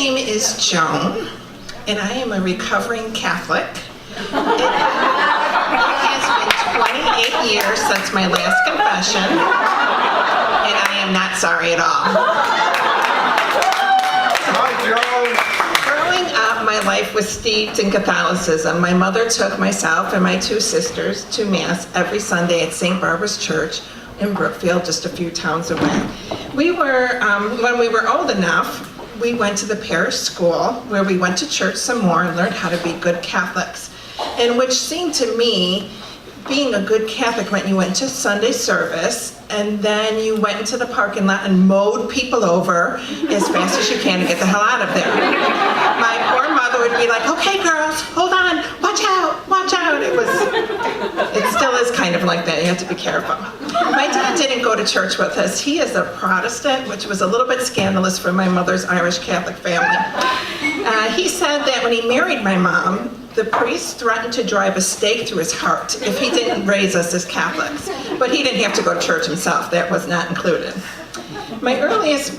name is Joan, and I am a recovering Catholic. It has been 28 years since my last confession, and I am not sorry at all. Hi, Joan. Growing up, my life was steeped in Catholicism. My mother took myself and my two sisters to Mass every Sunday at St. Barbara's Church in Brookfield, just a few towns away. When we were old enough, we went to the parish school where we went to church some more and learned how to be good Catholics. And which seemed to me, being a good Catholic meant you went to Sunday service and then you went into the parking lot and mowed people over as fast as you can to get the hell out of there. My poor mother would be like, okay girls, hold on, watch out, watch out. It still is kind of like that, you have to be careful. My dad didn't go to church with us. He is a Protestant, which was a little bit scandalous for my mother's Irish Catholic family. He said that when he married my mom, the priest threatened to drive a stake through his heart if he didn't raise us as Catholics. But he didn't have to go to church himself. That was not included. My earliest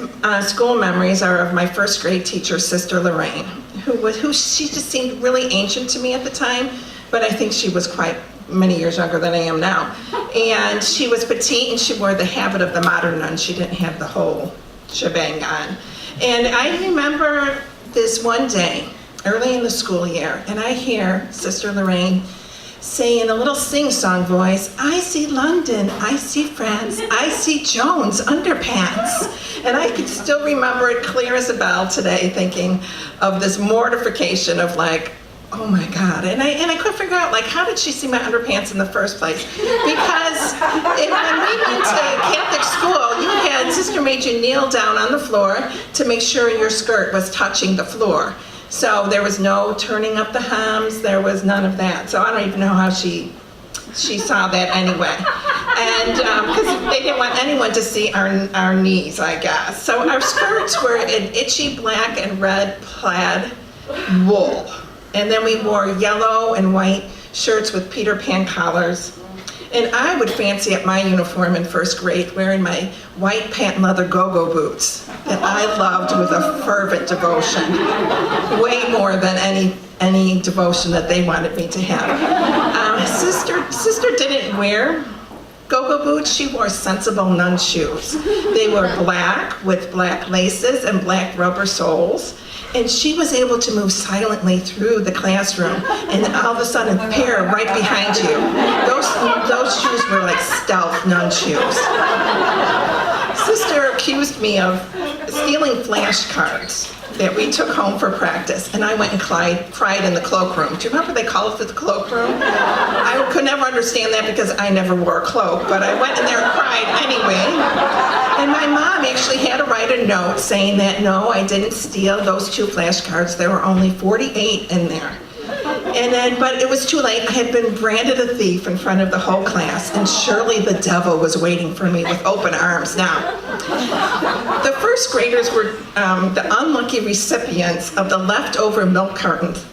school memories are of my first grade teacher, Sister Lorraine, who she just seemed really ancient to me at the time, but I think she was quite many years younger than I am now. And she was petite and she wore the habit of the modern nun. She didn't have the whole shebang on. And I remember this one day, early in the school year, and I hear Sister Lorraine say in a little sing-song voice, I see London, I see France, I see Joan's underpants. And I can still remember it clear as a bell today, thinking of this mortification of like, oh my God. And I couldn't figure out, like, how did she see my underpants in the first place? Because when we went to Catholic school, you had, Sister made you kneel down on the floor to make sure your skirt was touching the floor. So there was no turning up the hems, there was none of that. So I don't even know how she saw that anyway. And because they didn't want anyone to see our knees, I guess. So our skirts were in itchy black and red plaid wool. And then we wore yellow and white shirts with Peter Pan collars. And I would fancy up my uniform in first grade wearing my white patent leather go-go boots that I loved with a fervent devotion, way more than any devotion that they wanted me to have. Sister didn't wear go-go boots, she wore sensible nun shoes. They were black with black laces and black rubber soles. And she was able to move silently through the classroom and all of a sudden appear right behind you. Those shoes were like stealth nun shoes. Sister accused me of stealing flashcards that we took home for practice, and I went and cried in the cloakroom. Do you remember they called it the cloakroom? I could never understand that because I never wore a cloak, but I went in there and cried anyway. And my mom actually had to write a note saying that no, I didn't steal those 2 flashcards. There were only 48 in there. But it was too late. I had been branded a thief in front of the whole class, and surely the devil was waiting for me with open arms. Now, the first graders were the unlucky recipients of the leftover milk cartons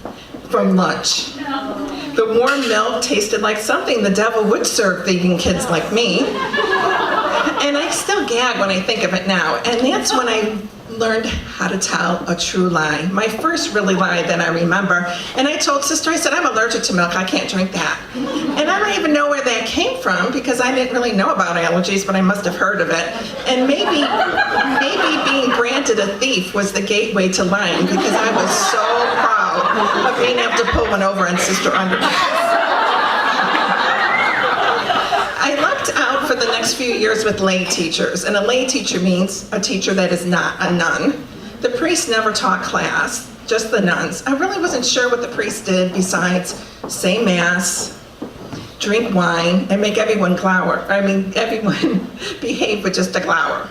from lunch. The warm milk tasted like something the devil would serve thieving kids like me. And I still gag when I think of it now. And that's when I learned how to tell a true lie. My first really lie that I remember. And I told Sister, I said, I'm allergic to milk, I can't drink that. And I don't even know where that came from because I didn't really know about allergies, but I must have heard of it. And maybe being branded a thief was the gateway to lying because I was so proud of being able to pull one over on Sister Underpants. I lucked out for the next few years with lay teachers, and a lay teacher means a teacher that is not a nun. The priest never taught class, just the nuns. I really wasn't sure what the priest did besides say Mass, drink wine, and make everyone everyone behave with just a glower.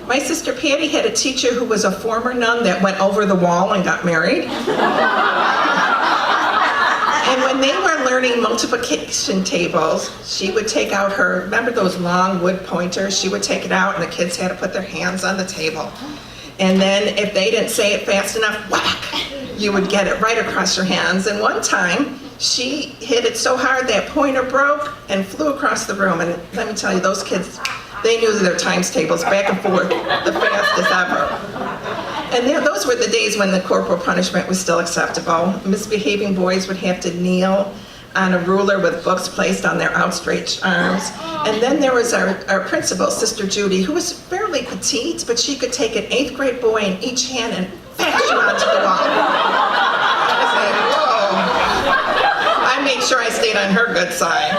My sister Patty had a teacher who was a former nun that went over the wall and got married. And when they were learning multiplication tables, she would take out remember those long wood pointers? She would take it out and the kids had to put their hands on the table. And then if they didn't say it fast enough, whack, you would get it right across your hands. And one time, she hit it so hard that pointer broke and flew across the room. And let me tell you, those kids, they knew their times tables back and forth the fastest ever. And those were the days when the corporal punishment was still acceptable. Misbehaving boys would have to kneel on a ruler with books placed on their outstretched arms. And then there was our principal, Sister Judy, who was fairly petite, but she could take an 8th grade boy in each hand and bash him onto the wall. I was like, whoa. I made sure I stayed on her good side.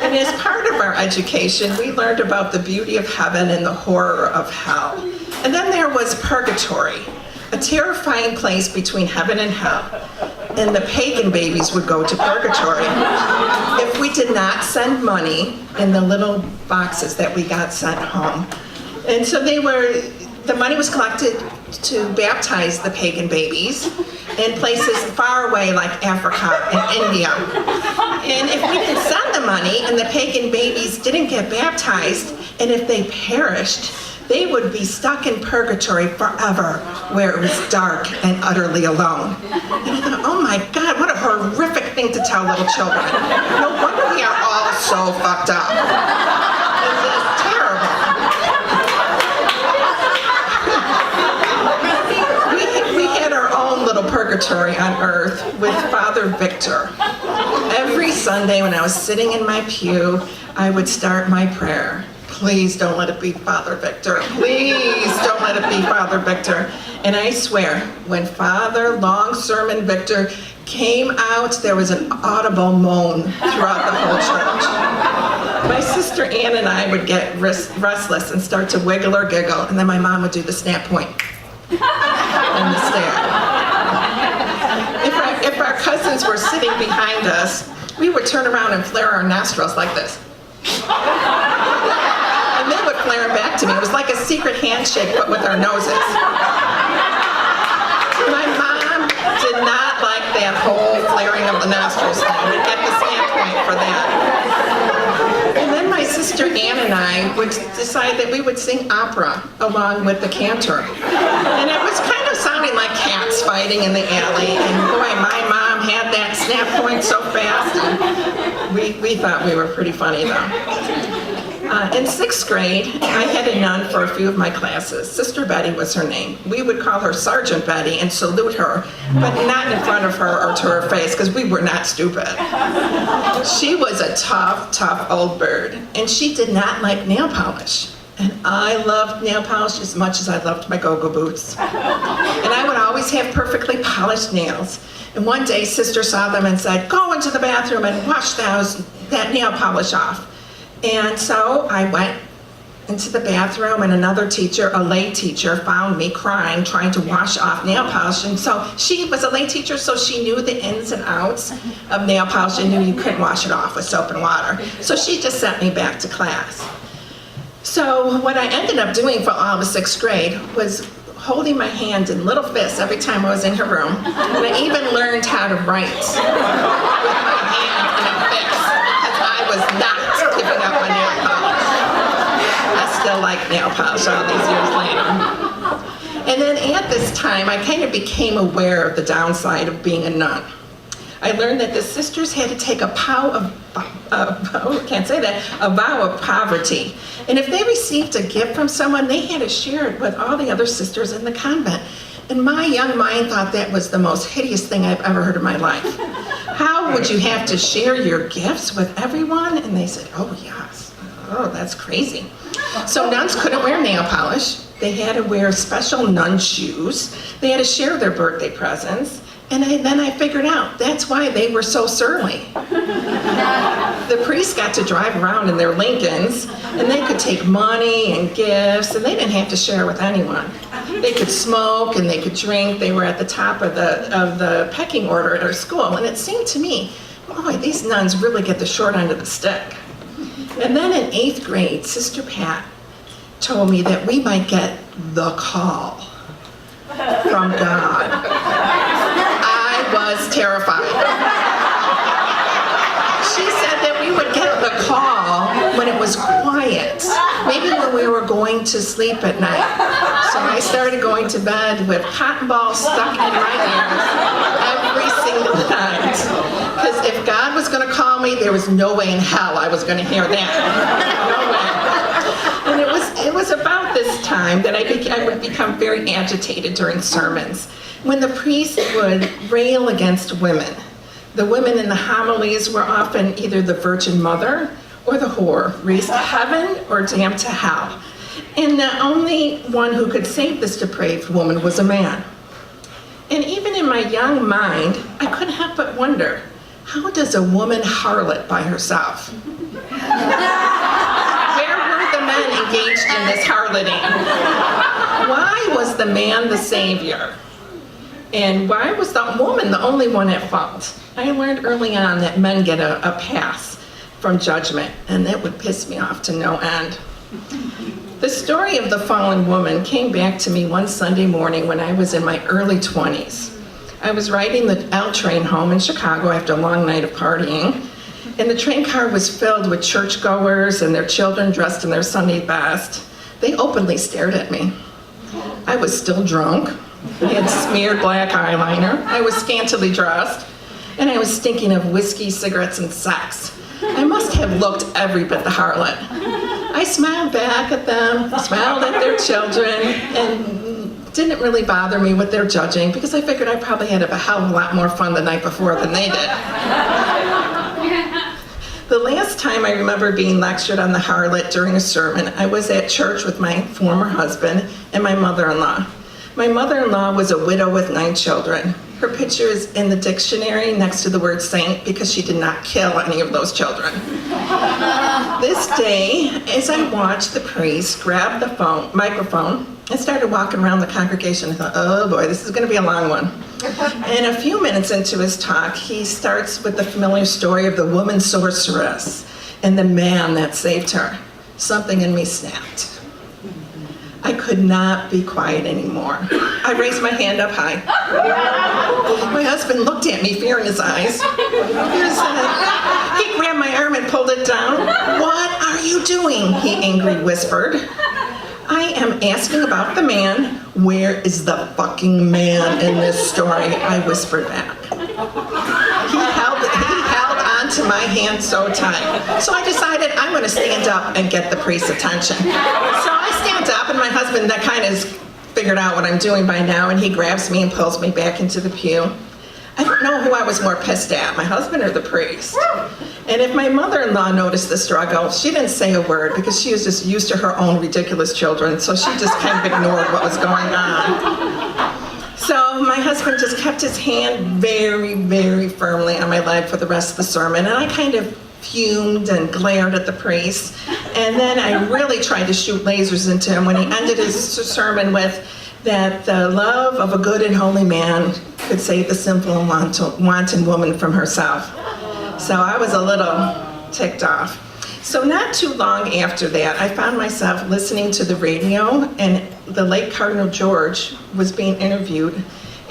And as part of our education, we learned about the beauty of heaven and the horror of hell. And then there was purgatory, a terrifying place between heaven and hell. And the pagan babies would go to purgatory if we did not send money in the little boxes that we got sent home. And so the money was collected to baptize the pagan babies in places far away like Africa and India. And if we didn't send the money and the pagan babies didn't get baptized, and if they perished, they would be stuck in purgatory forever, where it was dark and utterly alone. And I thought, oh my God, what a horrific thing to tell little children. No wonder we are all so fucked up. This is terrible. We had our own little purgatory on earth with Father Victor. Every Sunday when I was sitting in my pew, I would start my prayer. Please don't let it be Father Victor. Please don't let it be Father Victor. And I swear, when Father Long Sermon Victor came out, there was an audible moan throughout the whole church. My sister Ann and I would get restless and start to wiggle or giggle, and then my mom would do the snap point and the stare. If our cousins were sitting behind us, we would turn around and flare our nostrils like this. And they would flare back to me. It was like a secret handshake, but with our noses. My mom did not like that whole flaring of the nostrils thing. We'd get the snap point for that. And then my sister Ann and I would decide that we would sing opera along with the cantor. And it was kind of sounding like cats fighting in the alley. And boy, my mom had that snap point so fast. And we thought we were pretty funny though. In 6th grade, I had a nun for a few of my classes. Sister Betty was her name. We would call her Sergeant Betty and salute her, but not in front of her or to her face, because we were not stupid. She was a tough, tough old bird, and she did not like nail polish. And I loved nail polish as much as I loved my go-go boots. And I would always have perfectly polished nails. And one day, Sister saw them and said, go into the bathroom and wash that nail polish off. And so I went into the bathroom, and another teacher, a lay teacher, found me crying, trying to wash off nail polish. And so she was a lay teacher, so she knew the ins and outs of nail polish and knew you couldn't wash it off with soap and water. So she just sent me back to class. So what I ended up doing for all of 6th grade was holding my hand in little fists every time I was in her room. And I even learned how to write with my hand in a fist, because I was not giving up my nail polish. I still like nail polish all these years later. And then at this time, I kind of became aware of the downside of being a nun. I learned that the sisters had to take a vow of poverty. And if they received a gift from someone, they had to share it with all the other sisters in the convent. And my young mind thought that was the most hideous thing I've ever heard in my life. How would you have to share your gifts with everyone? And they said, oh yes, oh that's crazy. So nuns couldn't wear nail polish. They had to wear special nun shoes. They had to share their birthday presents. And then I figured out, that's why they were so surly. The priests got to drive around in their Lincolns, and they could take money and gifts, and they didn't have to share with anyone. They could smoke and they could drink. They were at the top of the pecking order at our school. And it seemed to me, boy, these nuns really get the short end of the stick. And then in 8th grade, Sister Pat told me that we might get the call from God. I was terrified. She said that we would get the call when it was quiet, maybe when we were going to sleep at night. So I started going to bed with cotton balls stuck in my ears every single night. Because if God was going to call me, there was no way in hell I was going to hear that. No way. And it was about this time that I would become very agitated during sermons, when the priest would rail against women. The women in the homilies were often either the Virgin Mother or the whore, raised to heaven or damned to hell. And the only one who could save this depraved woman was a man. And even in my young mind, I couldn't help but wonder, how does a woman harlot by herself? Where were the men engaged in this harloting? Why was the man the savior? And why was the woman the only one at fault? I learned early on that men get a pass from judgment, and that would piss me off to no end. The story of the fallen woman came back to me one Sunday morning when I was in my early 20s. I was riding the L train home in Chicago after a long night of partying, and the train car was filled with churchgoers and their children dressed in their Sunday best. They openly stared at me. I was still drunk. I had smeared black eyeliner. I was scantily dressed, and I was stinking of whiskey, cigarettes, and sex. I must have looked every bit the harlot. I smiled back at them, smiled at their children, and didn't really bother me with their judging because I figured I probably had a hell of a lot more fun the night before than they did. The last time I remember being lectured on the harlot during a sermon, I was at church with my former husband and my mother-in-law. My mother-in-law was a widow with 9 children. Her picture is in the dictionary next to the word saint because she did not kill any of those children. This day, as I watched the priest grab the microphone and started walking around the congregation, I thought, oh boy, this is going to be a long one. And a few minutes into his talk, he starts with the familiar story of the woman sorceress and the man that saved her. Something in me snapped. I could not be quiet anymore. I raised my hand up high. My husband looked at me, fear in his eyes. He grabbed my arm and pulled it down. What are you doing? He angrily whispered. I am asking about the man. Where is the fucking man in this story? I whispered back. He held onto my hand so tight. So I decided I'm going to stand up and get the priest's attention. So I stand up, and my husband that kind of figured out what I'm doing by now, and he grabs me and pulls me back into the pew. I don't know who I was more pissed at, my husband or the priest. And if my mother-in-law noticed the struggle, she didn't say a word because she was just used to her own ridiculous children, so she just kind of ignored what was going on. So my husband just kept his hand very, very firmly on my leg for the rest of the sermon, and I kind of fumed and glared at the priest. And then I really tried to shoot lasers into him when he ended his sermon with that the love of a good and holy man could save the sinful and wanton woman from herself. So I was a little ticked off. So not too long after that, I found myself listening to the radio, and the late Cardinal George was being interviewed,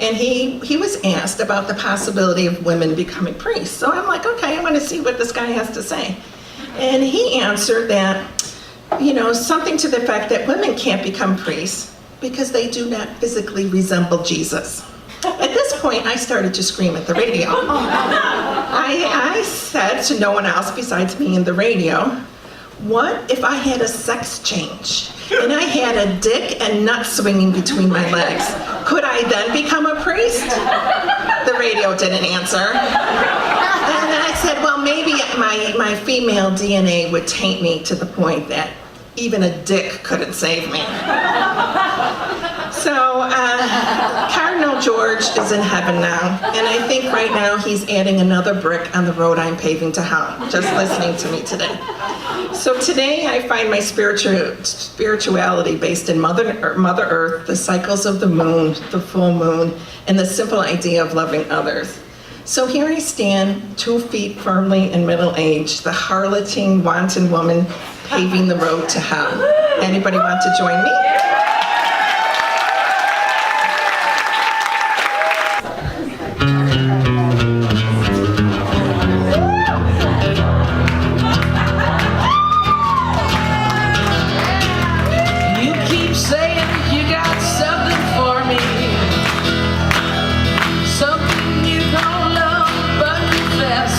and he was asked about the possibility of women becoming priests. So I'm like, okay, I'm going to see what this guy has to say. And he answered that, something to the effect that women can't become priests because they do not physically resemble Jesus. At this point, I started to scream at the radio. I said to no one else besides me in the radio, what if I had a sex change and I had a dick and nut swinging between my legs? Could I then become a priest? The radio didn't answer. And I said, well, maybe my female DNA would taint me to the point that even a dick couldn't save me. So Cardinal George is in heaven now, and I think right now he's adding another brick on the road I'm paving to hell, just listening to me today. So today I find my spirituality based in Mother Earth, the cycles of the moon, the full moon, and the simple idea of loving others. So here I stand, 2 feet firmly in middle age, the harloting, wanton woman paving the road to hell. Anybody want to join me? You keep saying you got something for me, something you don't love but confess.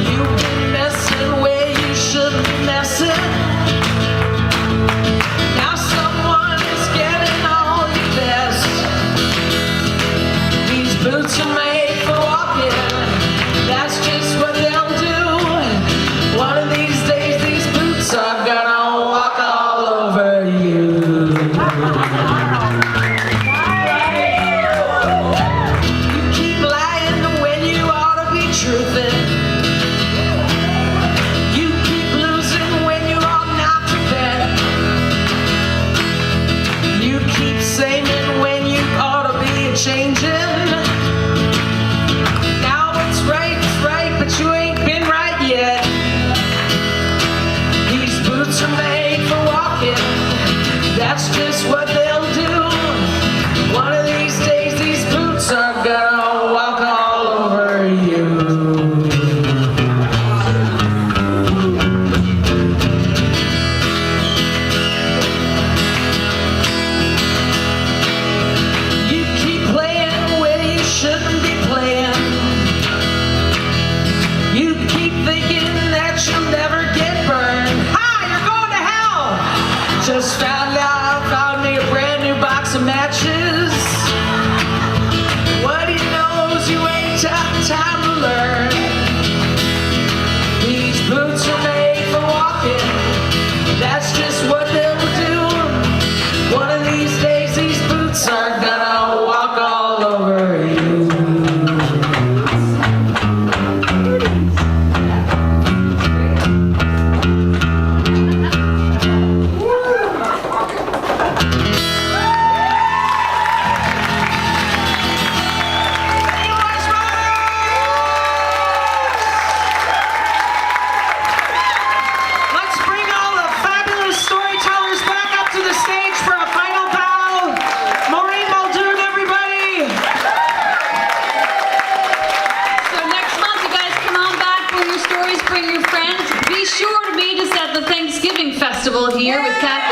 You've been messing where you shouldn't be messing. That's just what they'll do. One of these days these boots are gonna walk all over you. You keep playing when you shouldn't be playing. You keep thinking that you'll never get burned. Hi, you're going to hell! Just found out I found me a brand new box of matches. What he knows you ain't got time to learn. These boots are made for walking. That's just what they'll do. One of these days these boots are gonna walk all over you. Here with Cathy.